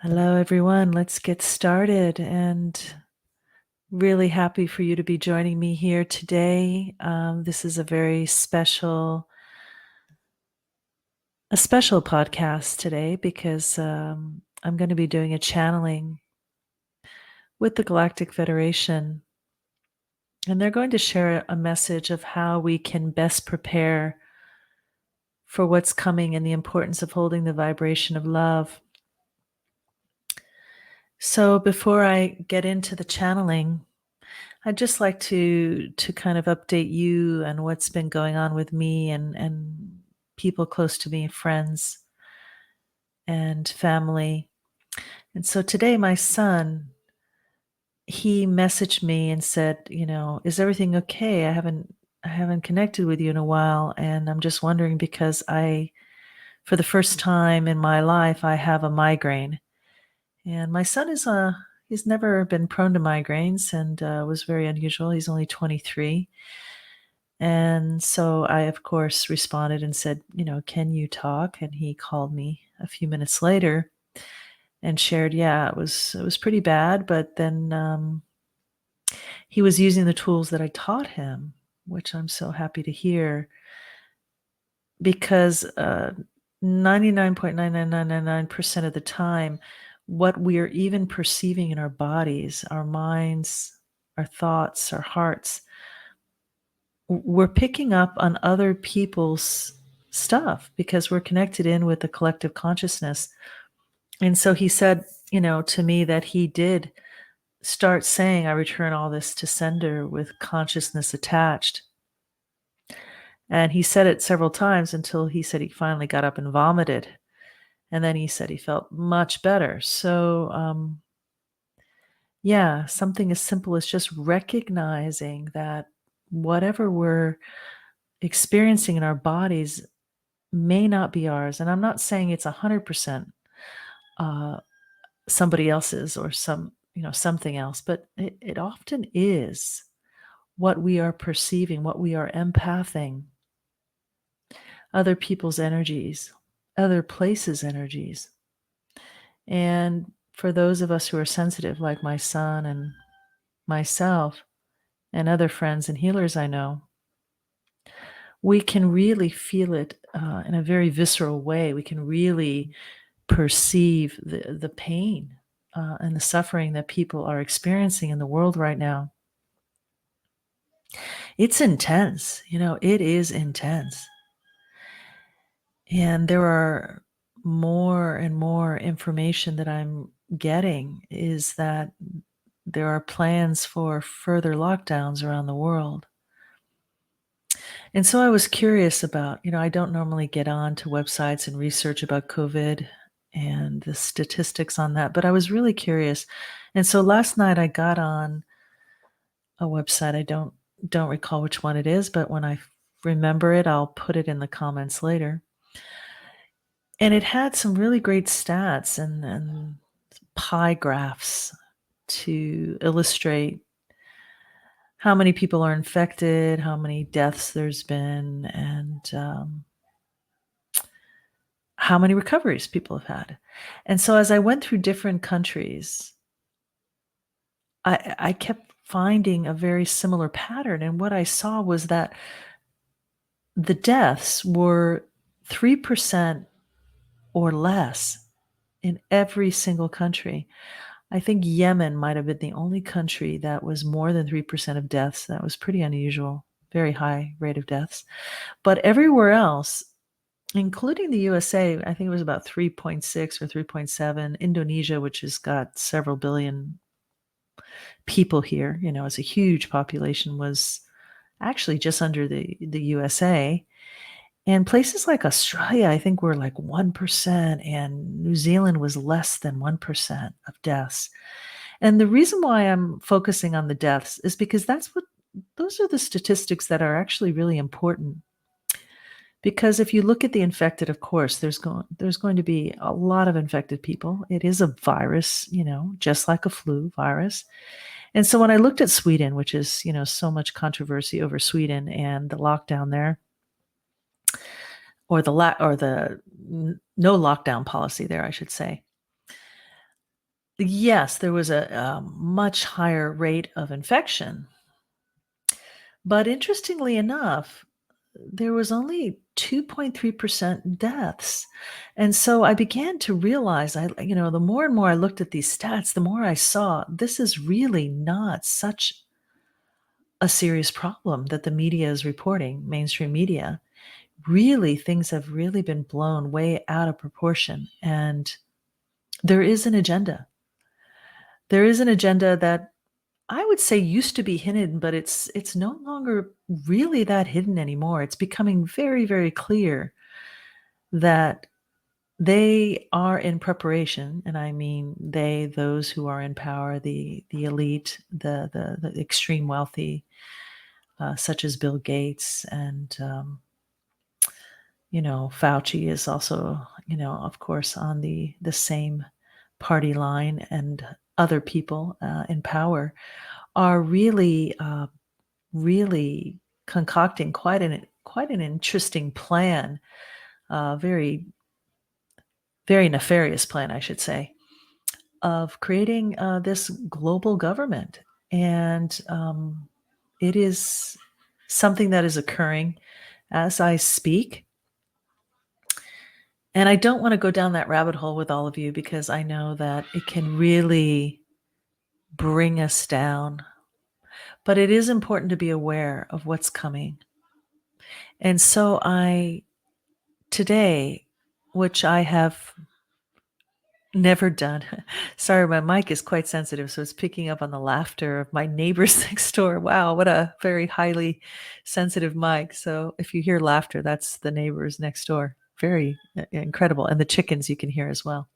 Hello, everyone. Let's get started. And really happy for you to be joining me here today. This is a very special podcast today because I'm going to be doing a channeling with the Galactic Federation, and they're going to share a message of how we can best prepare for what's coming and the importance of holding the vibration of love. So before I get into the channeling, I'd just like to kind of update you and what's been going on with me and people close to me, friends and family. And so today my son, he messaged me and said, is everything okay? I haven't connected with you in a while, and I'm just wondering because for the first time in my life, I have a migraine. And my son he's never been prone to migraines and was very unusual. He's only 23. And so I, of course, responded and said, can you talk? And he called me a few minutes later and shared, yeah, it was pretty bad, but then he was using the tools that I taught him, which I'm so happy to hear, because 99.99999% of the time, what we're even perceiving in our bodies, our minds, our thoughts, our hearts, we're picking up on other people's stuff because we're connected in with the collective consciousness. And so he said, to me that he did start saying, I return all this to sender with consciousness attached. And he said it several times until he said he finally got up and vomited. And then he said he felt much better. So, yeah, something as simple as just recognizing that whatever we're experiencing in our bodies may not be ours. And I'm not saying it's 100% uh, somebody else's or something else, but it often is what we are perceiving, what we are empathing, other people's energies, other places' energies. And for those of us who are sensitive, like my son and myself and other friends and healers I know, we can really feel it in a very visceral way. We can really perceive the pain and the suffering that people are experiencing in the world right now. It's intense, it is intense. And there are more and more information that I'm getting is that there are plans for further lockdowns around the world. And so I was curious about, I don't normally get on to websites and research about COVID and the statistics on that, but I was really curious. And so last night I got on a website. I don't recall which one it is, but when I remember it, I'll put it in the comments later. And it had some really great stats and pie graphs to illustrate how many people are infected, how many deaths there's been, and how many recoveries people have had. And so as I went through different countries, I kept finding a very similar pattern. And what I saw was that the deaths were 3% or less in every single country. I think Yemen might have been the only country that was more than 3% of deaths. That was pretty unusual, very high rate of deaths. But everywhere else, including the USA, I think it was about 3.6 or 3.7. Indonesia, which has got several billion people here, it's a huge population, was actually just under the USA. And places like Australia, I think, were like 1%, and New Zealand was less than 1% of deaths. And the reason why I'm focusing on the deaths is because those are the statistics that are actually really important. Because if you look at the infected, of course, there's going to be a lot of infected people. It is a virus, just like a flu virus. And so when I looked at Sweden, which is, so much controversy over Sweden and the lockdown there, or the no lockdown policy there, I should say. Yes, there was a much higher rate of infection, but interestingly enough, there was only 2.3% deaths. And so I began to realize the more and more I looked at these stats, the more I saw this is really not such a serious problem that the media is reporting, mainstream media. Really, things have really been blown way out of proportion. And there is an agenda. There is an agenda that I would say used to be hidden, but it's no longer really that hidden anymore. It's becoming very, very clear that they are in preparation, and I mean they, those who are in power, the elite, the extreme wealthy, such as Bill Gates and Fauci is also, of course, on the same party line, and other people in power are really concocting quite an interesting plan, very very nefarious plan, I should say, of creating this global government. And it is something that is occurring as I speak. And I don't want to go down that rabbit hole with all of you because I know that it can really bring us down. But it is important to be aware of what's coming. And so today, which I have never done. Sorry, my mic is quite sensitive, so it's picking up on the laughter of my neighbors next door. Wow, what a very highly sensitive mic. So if you hear laughter, that's the neighbors next door. Very incredible. And the chickens you can hear as well.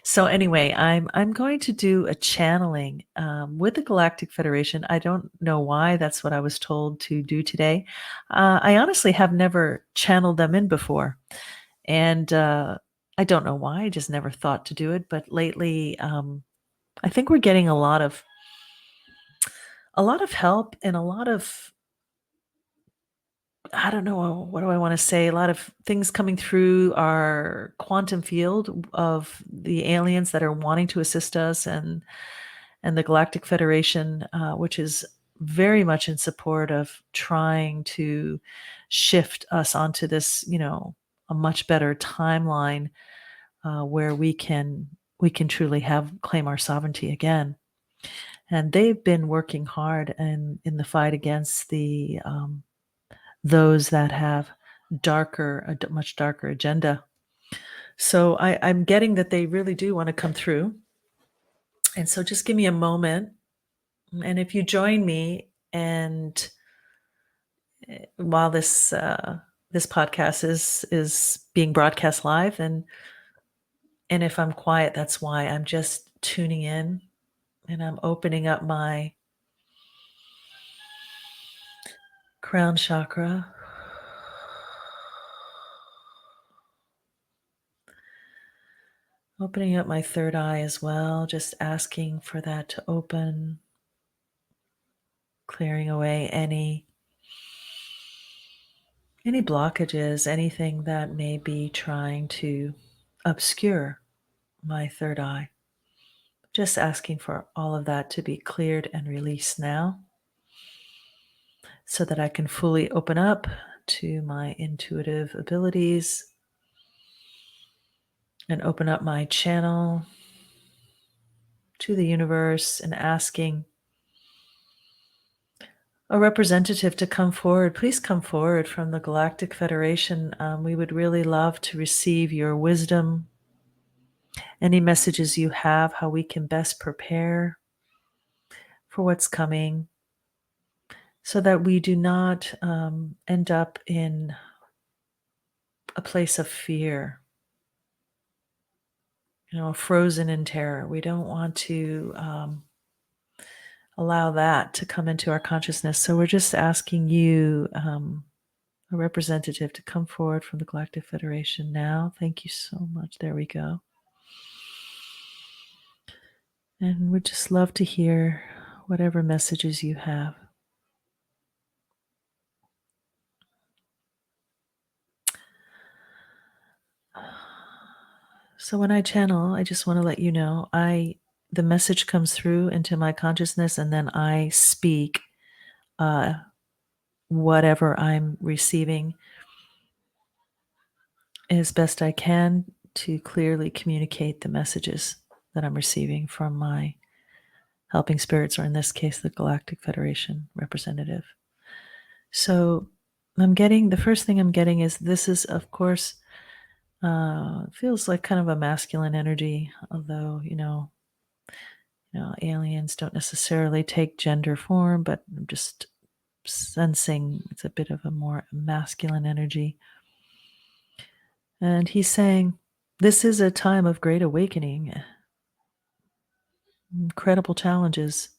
So anyway, I'm going to do a channeling with the Galactic Federation. I don't know why. That's what I was told to do today. I honestly have never channeled them in before. And I don't know why. I just never thought to do it. But lately, I think we're getting a lot of help, and a lot of, I don't know, what do I want to say? A lot of things coming through our quantum field of the aliens that are wanting to assist us, and the Galactic Federation, which is very much in support of trying to shift us onto this, a much better timeline, where we can truly have claim our sovereignty again. And they've been working hard in the fight against those that have much darker agenda. So I'm getting that they really do want to come through. And so just give me a moment. And if you join me, and while this podcast is being broadcast live, and if I'm quiet, that's why. I'm just tuning in, and I'm opening up my crown chakra. Opening up my third eye as well, just asking for that to open, clearing away any blockages, anything that may be trying to obscure my third eye. Just asking for all of that to be cleared and released now, so that I can fully open up to my intuitive abilities and open up my channel to the universe, and asking a representative to come forward. Please come forward from the Galactic Federation. We would really love to receive your wisdom, any messages you have, how we can best prepare for what's coming, so that we do not end up in a place of fear, frozen in terror. We don't want to allow that to come into our consciousness. So we're just asking you, a representative, to come forward from the Galactic Federation now. Thank you so much. There we go. And we'd just love to hear whatever messages you have. So when I channel, I just want to let you know, I the message comes through into my consciousness, and then I speak uh, whatever I'm receiving as best I can to clearly communicate the messages that I'm receiving from my helping spirits, or in this case, the Galactic Federation representative. So I'm getting, the first thing I'm getting is this is, of course, feels like kind of a masculine energy, although, aliens don't necessarily take gender form, but I'm just sensing it's a bit of a more masculine energy. And he's saying, this is a time of great awakening, incredible challenges.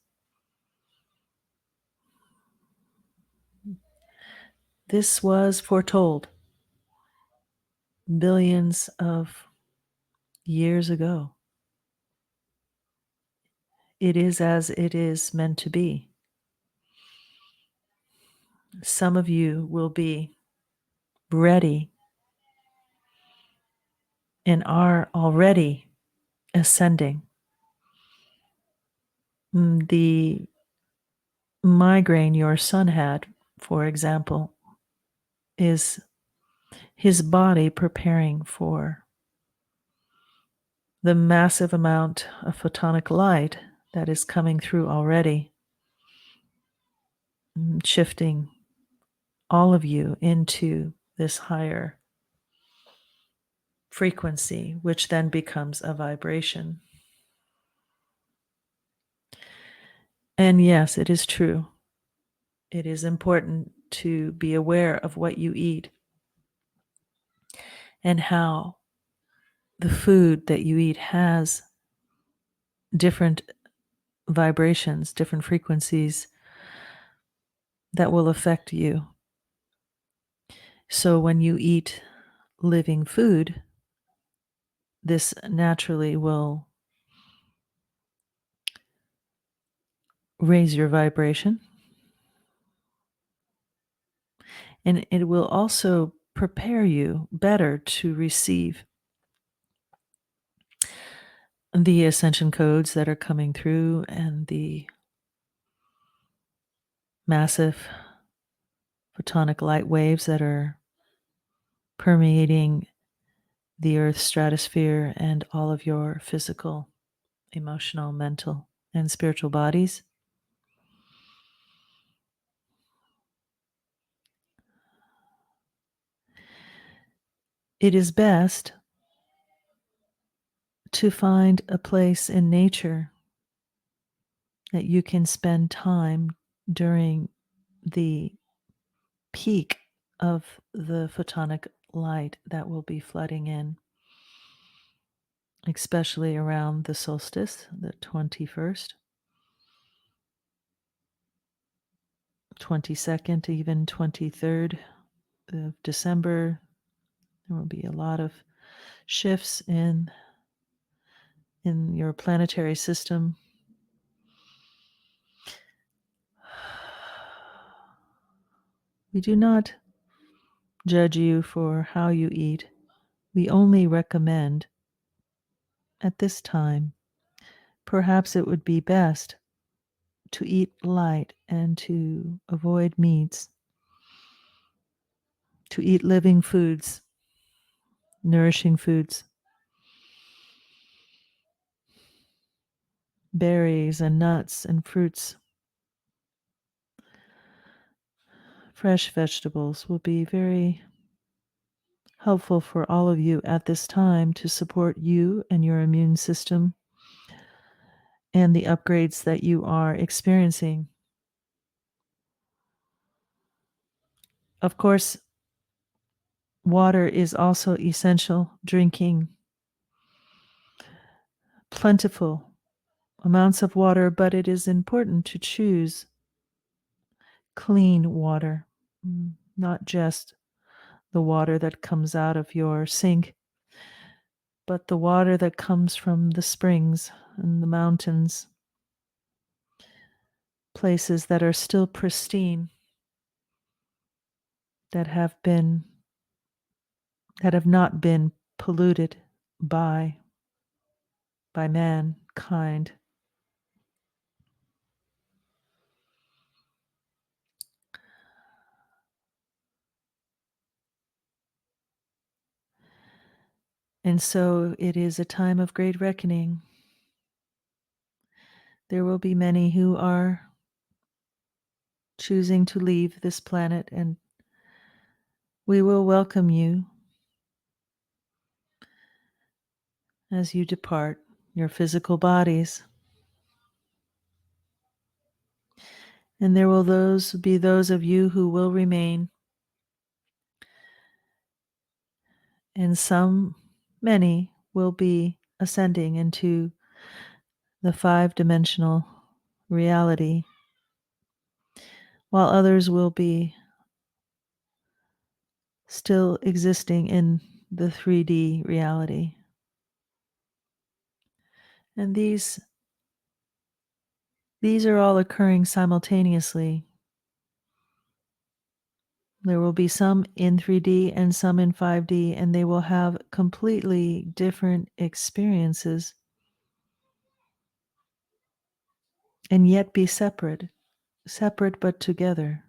This was foretold billions of years ago. It is as it is meant to be. Some of you will be ready and are already ascending. The migraine your son had, for example, is his body preparing for the massive amount of photonic light that is coming through already, shifting all of you into this higher frequency, which then becomes a vibration. And yes, it is true. It is important to be aware of what you eat and how the food that you eat has different vibrations, different frequencies that will affect you. So when you eat living food, this naturally will raise your vibration, and it will also prepare you better to receive the ascension codes that are coming through and the massive photonic light waves that are permeating the Earth's stratosphere and all of your physical, emotional, mental, and spiritual bodies. It is best to find a place in nature that you can spend time during the peak of the photonic light that will be flooding in, especially around the solstice, the 21st, 22nd, even 23rd of December. There will be a lot of shifts in your planetary system. We do not judge you for how you eat. We only recommend at this time, perhaps it would be best to eat light and to avoid meats, to eat living foods, nourishing foods, berries and nuts and fruits. Fresh vegetables will be very helpful for all of you at this time to support you and your immune system and the upgrades that you are experiencing. Of course, water is also essential. Drinking plentiful amounts of water, but it is important to choose clean water, not just the water that comes out of your sink, but the water that comes from the springs and the mountains, places that are still pristine, that have not been polluted by mankind. And so it is a time of great reckoning. There will be many who are choosing to leave this planet, and we will welcome you as you depart your physical bodies. And there will be those of you who will remain, and many will be ascending into the 5-dimensional reality, while others will be still existing in the 3D reality. And these are all occurring simultaneously. There will be some in 3D and some in 5D, and they will have completely different experiences and yet be separate but together.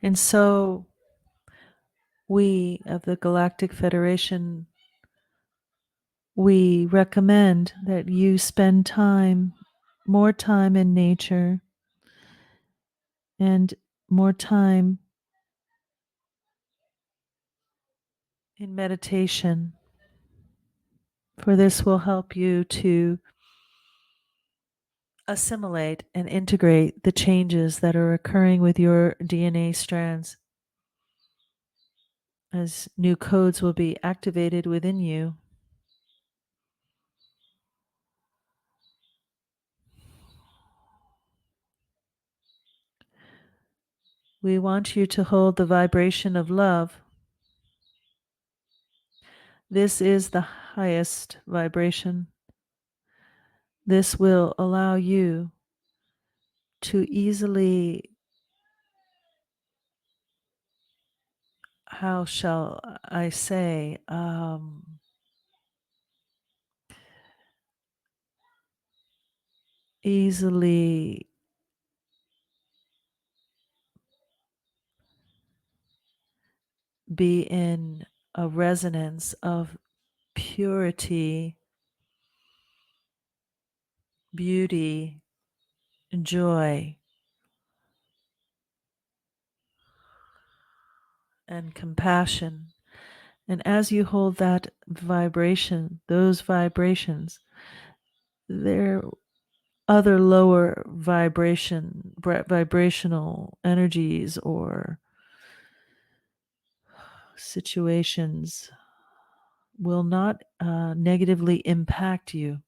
And so we of the Galactic Federation, we recommend that you spend more time in nature and more time in meditation, for this will help you to assimilate and integrate the changes that are occurring with your DNA strands, as new codes will be activated within you. We want you to hold the vibration of love. This is the highest vibration. This will allow you to easily, how shall I say, easily be in a resonance of purity, beauty, joy, and compassion. And as you hold that vibration, those vibrations, there are other lower vibrational energies or situations will not negatively impact you.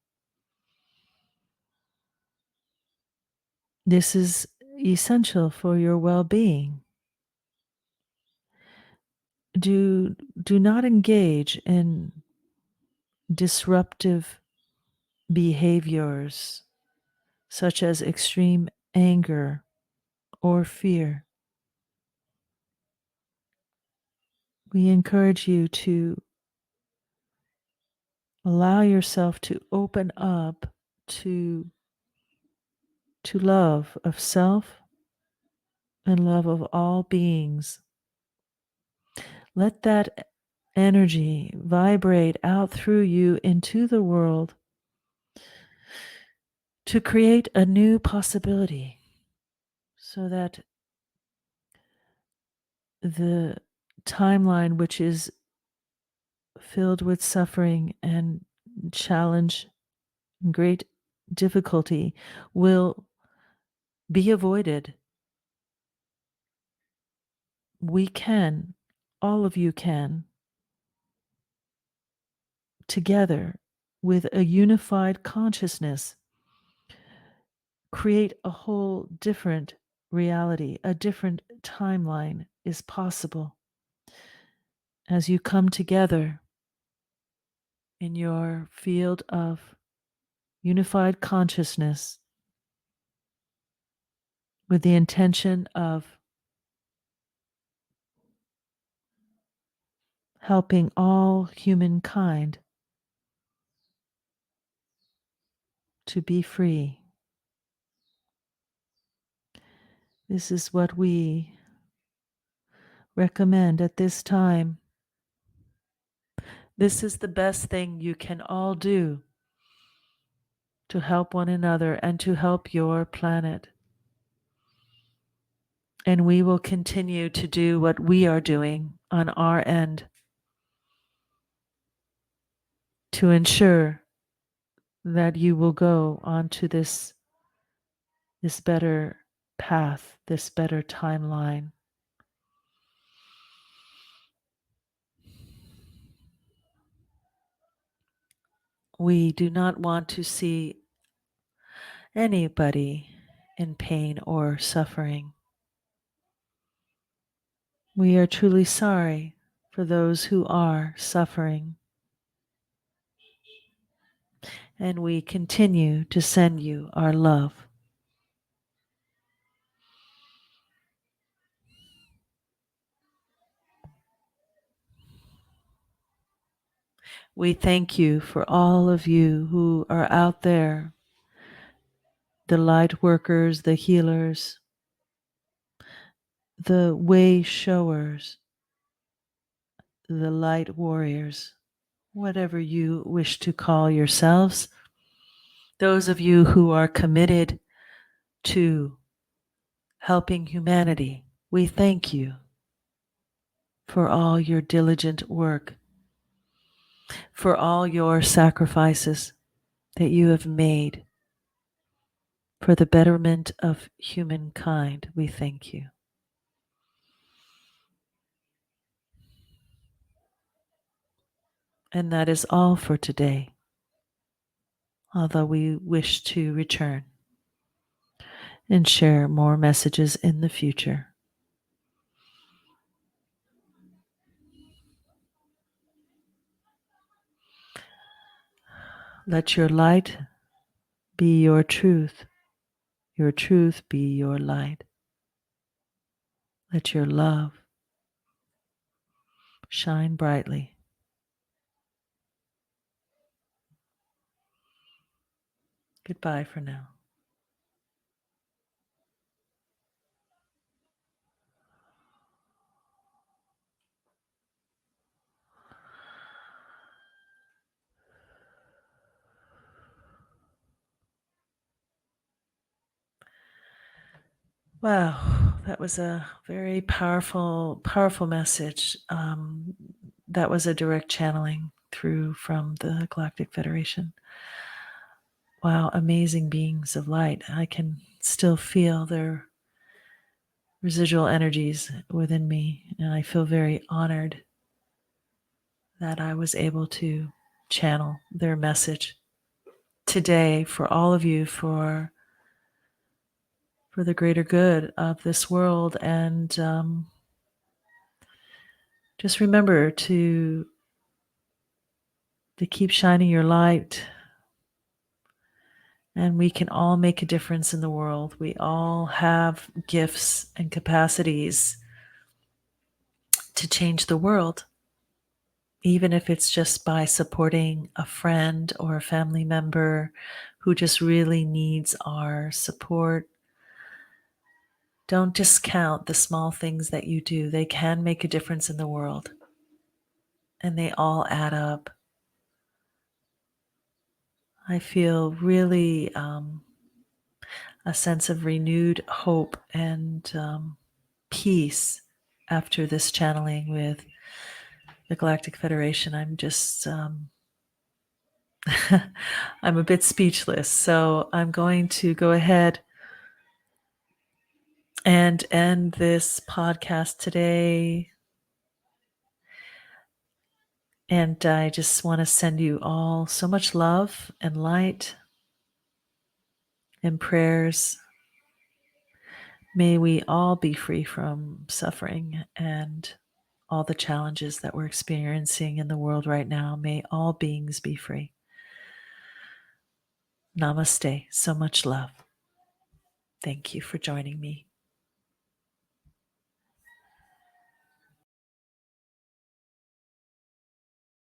This is essential for your well-being. Do not engage in disruptive behaviors such as extreme anger or fear. We encourage you to allow yourself to open up to love of self and love of all beings. Let that energy vibrate out through you into the world to create a new possibility, so that the timeline, which is filled with suffering and challenge and great difficulty, will be avoided. We can, all of you can, together with a unified consciousness, create a whole different reality. A different timeline is possible as you come together in your field of unified consciousness with the intention of helping all humankind to be free. This is what we recommend at this time. This is the best thing you can all do to help one another and to help your planet. And we will continue to do what we are doing on our end to ensure that you will go onto this better path, this better timeline. We do not want to see anybody in pain or suffering. We are truly sorry for those who are suffering, and we continue to send you our love. We thank you for all of you who are out there, the light workers, the healers, the way showers, the light warriors, whatever you wish to call yourselves. Those of you who are committed to helping humanity, we thank you for all your diligent work, for all your sacrifices that you have made for the betterment of humankind. We thank you. And that is all for today, although we wish to return and share more messages in the future. Let your light be your truth be your light. Let your love shine brightly. Goodbye for now. Wow, that was a very powerful, powerful message. That was a direct channeling through from the Galactic Federation. Wow, amazing beings of light. I can still feel their residual energies within me, and I feel very honored that I was able to channel their message today for all of you, for the greater good of this world. And just remember to keep shining your light, and we can all make a difference in the world. We all have gifts and capacities to change the world, even if it's just by supporting a friend or a family member who just really needs our support. Don't discount the small things that you do. They can make a difference in the world, and they all add up. I feel really a sense of renewed hope and peace after this channeling with the Galactic Federation. I'm just, I'm a bit speechless. So I'm going to go ahead and end this podcast today. And I just want to send you all so much love and light and prayers. May we all be free from suffering and all the challenges that we're experiencing in the world right now. May all beings be free. Namaste. So much love. Thank you for joining me.